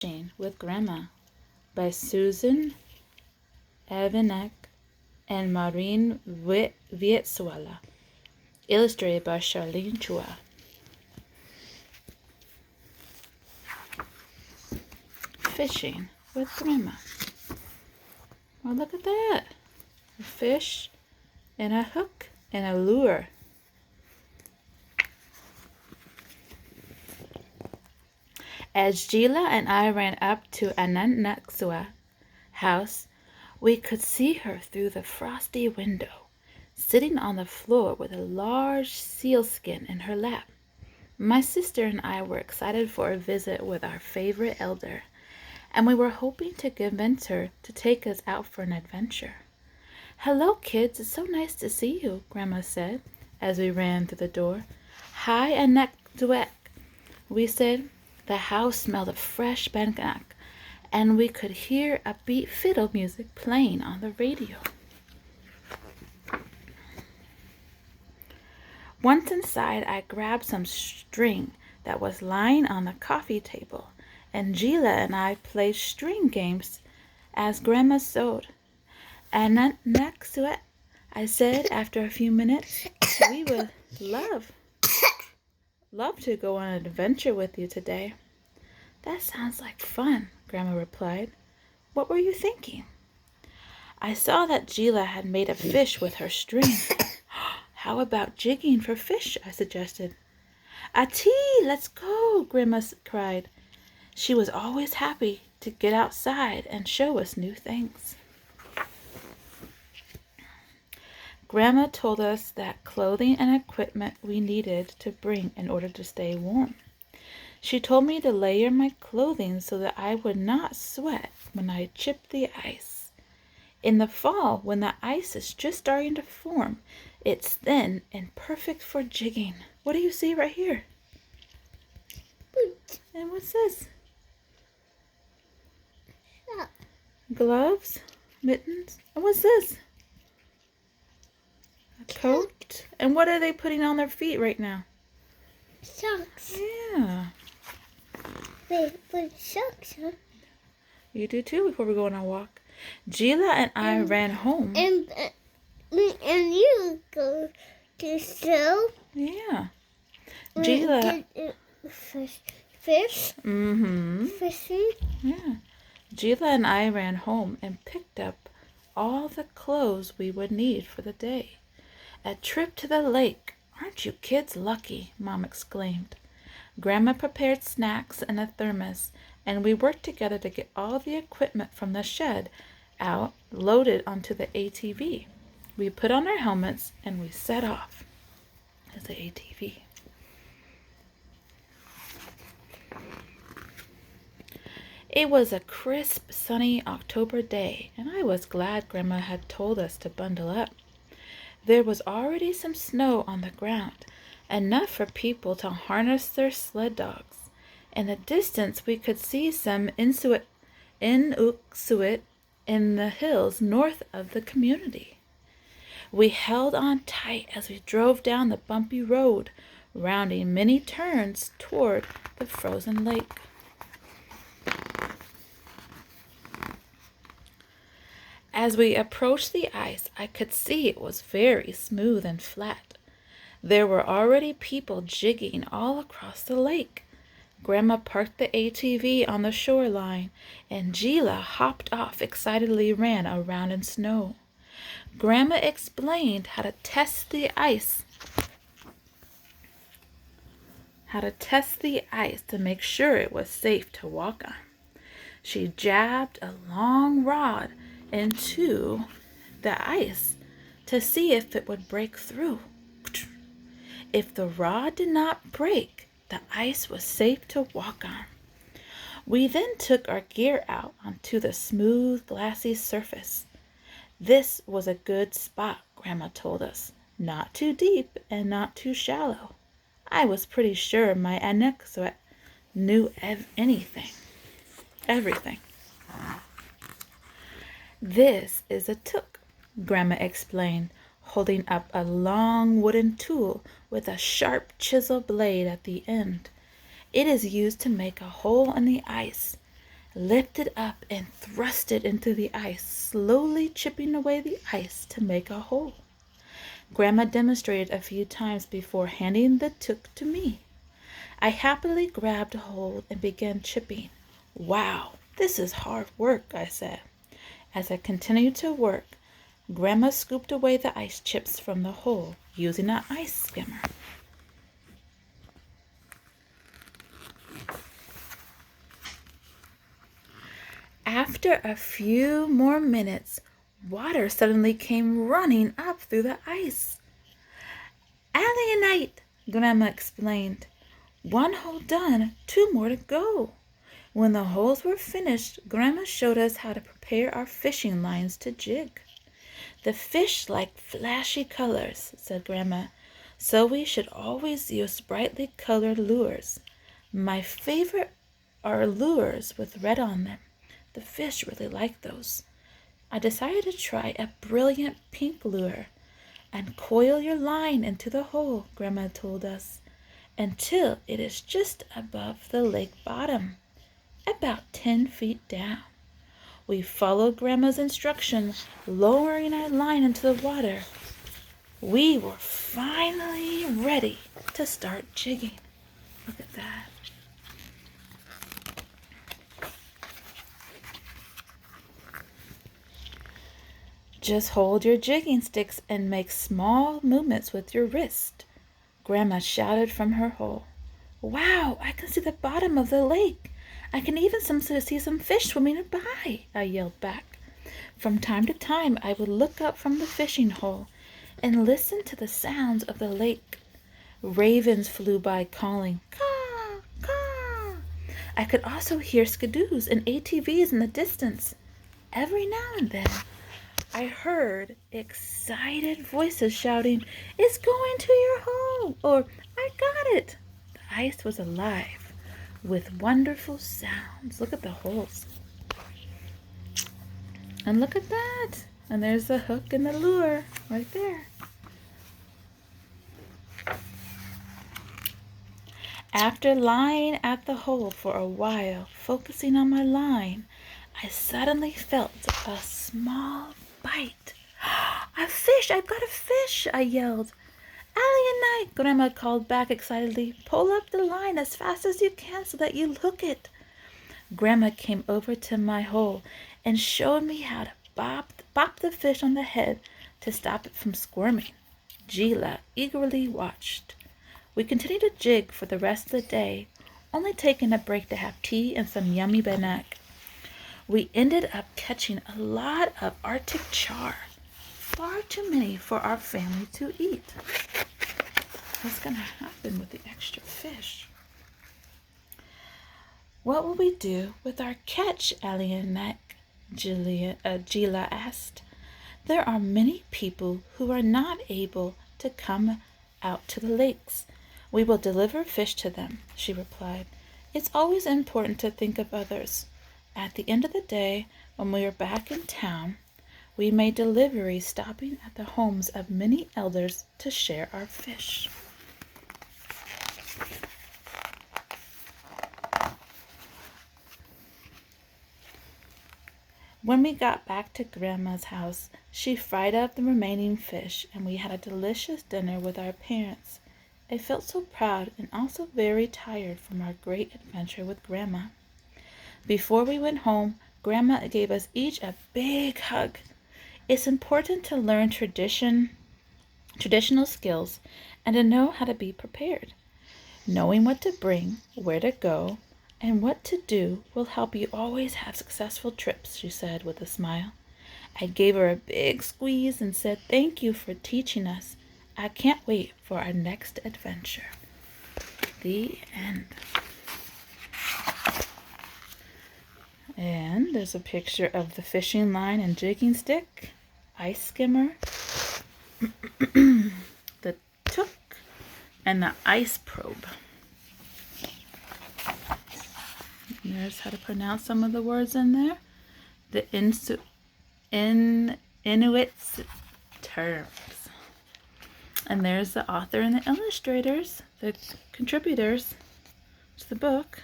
Fishing with Grandma by Susan Avingaq and Maureen Vsetula. Illustrated by Charlene Chua. Fishing with Grandma. Oh, look at that. A fish and a hook and a lure. As Gila and I ran up to Avingaq's house, we could see her through the frosty window, sitting on the floor with a large sealskin in her lap. My sister and I were excited for a visit with our favorite elder, and we were hoping to convince her to take us out for an adventure. "Hello, kids. It's so nice to see you," Grandma said as we ran through the door. "Hi, Avingaq," we said. The house smelled of fresh Avingaq, and we could hear upbeat fiddle music playing on the radio. Once inside, I grabbed some string that was lying on the coffee table, and Gila and I played string games as Grandma sewed. "Avingaq," I said after a few minutes, "we would love to go on an adventure with you today." "That sounds like fun," Grandma replied. "What were you thinking?" I saw that Gila had made a fish with her string. "How about jigging for fish?" I suggested. "Atee, let's go," Grandma cried. She was always happy to get outside and show us new things. Grandma told us that clothing and equipment we needed to bring in order to stay warm. She told me to layer my clothing so that I would not sweat when I chipped the ice. In the fall, when the ice is just starting to form, it's thin and perfect for jigging. What do you see right here? Boots. And what's this? Socks. Gloves, mittens, and what's this? A coat. And what are they putting on their feet right now? Socks. Yeah. Wait, put socks on. You do too before we go on our walk. Gila and I ran home. And you go to sew. Yeah. Gila. Fish. Mm-hmm. Fishing. Yeah. Gila and I ran home and picked up all the clothes we would need for the day. "A trip to the lake. Aren't you kids lucky?" Mom exclaimed. Grandma prepared snacks in a thermos, and we worked together to get all the equipment from the shed out, loaded onto the ATV. We put on our helmets, and we set off. There's the ATV. It was a crisp, sunny October day, and I was glad Grandma had told us to bundle up. There was already some snow on the ground, enough for people to harness their sled dogs. In the distance, we could see some Inuit in the hills north of the community. We held on tight as we drove down the bumpy road, rounding many turns toward the frozen lake. As we approached the ice, I could see it was very smooth and flat. There were already people jigging all across the lake. Grandma parked the ATV on the shoreline, and Gila hopped off, excitedly ran around in snow. Grandma explained how to test the ice to make sure it was safe to walk on. She jabbed a long rod into the ice to see if it would break through. If the rod did not break, the ice was safe to walk on. We then took our gear out onto the smooth, glassy surface. This was a good spot, Grandma told us. Not too deep and not too shallow. I was pretty sure my Avingaq knew everything. "This is a took," Grandma explained, holding up a long wooden tool with a sharp chisel blade at the end. "It is used to make a hole in the ice. lifted up and thrust it into the ice, slowly chipping away the ice to make a hole. Grandma demonstrated a few times before handing the took to me. I happily grabbed hold and began chipping. "Wow, this is hard work," I said. As I continued to work, Grandma scooped away the ice chips from the hole using an ice skimmer. After a few more minutes, water suddenly came running up through the ice. "Alienite," Grandma explained. "One hole done, 2 more to go." When the holes were finished, Grandma showed us how to prepare our fishing lines to jig. "The fish like flashy colors," said Grandma, "so we should always use brightly colored lures. My favorite are lures with red on them. The fish really like those." I decided to try a brilliant pink lure. "And coil your line into the hole," Grandma told us, "until it is just above the lake bottom, about 10 feet down." We followed Grandma's instructions, lowering our line into the water. We were finally ready to start jigging. Look at that. Just hold your jigging sticks and make small movements with your wrist, Grandma shouted from her hole. "Wow, I can see the bottom of the lake. I can even see some fish swimming by," I yelled back. From time to time, I would look up from the fishing hole and listen to the sounds of the lake. Ravens flew by calling, "Caw, caw." I could also hear skidoos and ATVs in the distance. Every now and then, I heard excited voices shouting, "It's going to your hole," or "I got it." The ice was alive with wonderful sounds. Look at the holes. And look at that. And there's the hook and the lure right there. After lying at the hole for a while, focusing on my line, I suddenly felt a small bite. "A fish! I've got a fish!" I yelled. "Alienite," Grandma called back excitedly. "Pull up the line as fast as you can so that you hook it." Grandma came over to my hole and showed me how to bop the fish on the head to stop it from squirming. Jigging eagerly watched. We continued to jig for the rest of the day, only taking a break to have tea and some yummy Avingaq. We ended up catching a lot of Arctic char, far too many for our family to eat. What's going to happen with the extra fish? "What will we do with our catch, Avingaq?" Jigging asked. "There are many people who are not able to come out to the lakes. We will deliver fish to them," she replied. "It's always important to think of others. At the end of the day, when we are back in town, we made deliveries stopping at the homes of many elders to share our fish." When we got back to Grandma's house, she fried up the remaining fish, and we had a delicious dinner with our parents. I felt so proud and also very tired from our great adventure with Grandma. Before we went home, Grandma gave us each a big hug. It's important to learn traditional skills and to know how to be prepared. Knowing what to bring, where to go, and what to do will help you always have successful trips, she said with a smile. I gave her a big squeeze and said, "Thank you for teaching us. I can't wait for our next adventure." The end. And there's a picture of the fishing line and jigging stick, ice skimmer, the took, and the ice probe. And there's how to pronounce some of the words in there. The Inuit's terms. And there's the author and the illustrators, the contributors to the book.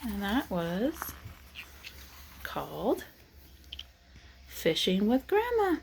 And that was called Fishing with Grandma.